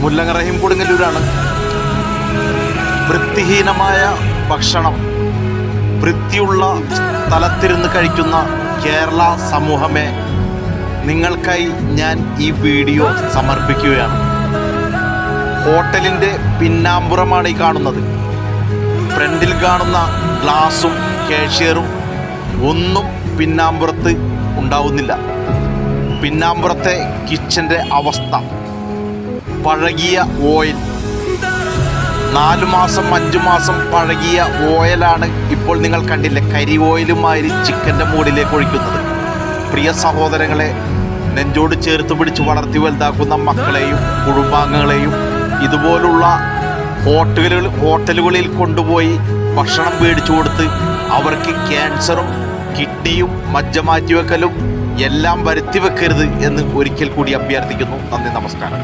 മുല്ലങ്ങ റഹീം കൊടുങ്ങല്ലൂരാണ്. വൃത്തിഹീനമായ ഭക്ഷണം വൃത്തിയുള്ള സ്ഥലത്തിരുന്ന് കഴിക്കുന്ന കേരള സമൂഹമേ, നിങ്ങൾക്കായി ഞാൻ ഈ വീഡിയോ സമർപ്പിക്കുകയാണ്. ഹോട്ടലിൻ്റെ പിന്നാമ്പുറമാണ് ഈ കാണുന്നത്. ഫ്രണ്ടിൽ കാണുന്ന ഗ്ലാസും കാഷ്യറും ഒന്നും പിന്നാമ്പുറത്ത് ഉണ്ടാവുന്നില്ല. പിന്നാമ്പുറത്തെ കിച്ചൻ്റെ അവസ്ഥ, പഴകിയ ഓയിൽ, 4 മാസം 5 മാസം പഴകിയ ഓയിലാണ് ഇപ്പോൾ നിങ്ങൾ കണ്ടില്ലേ, കരി ഓയിലുമായി ചിക്കൻ്റെ മൂടിലേക്ക് ഒഴിക്കുന്നത്. പ്രിയ സഹോദരങ്ങളെ, നെഞ്ചോട് ചേർത്ത് പിടിച്ച് വളർത്തി വലുതാക്കുന്ന മക്കളെയും കുടുംബാംഗങ്ങളെയും ഇതുപോലുള്ള ഹോട്ടലുകളിൽ കൊണ്ടുപോയി ഭക്ഷണം മേടിച്ചു കൊടുത്ത് അവർക്ക് ക്യാൻസറും കിഡ്നിയും മജ്ജ മാറ്റിവെക്കലും എല്ലാം വരുത്തി വെക്കരുത് എന്ന് ഒരിക്കൽ കൂടി അഭ്യർത്ഥിക്കുന്നു. നന്ദി, നമസ്കാരം.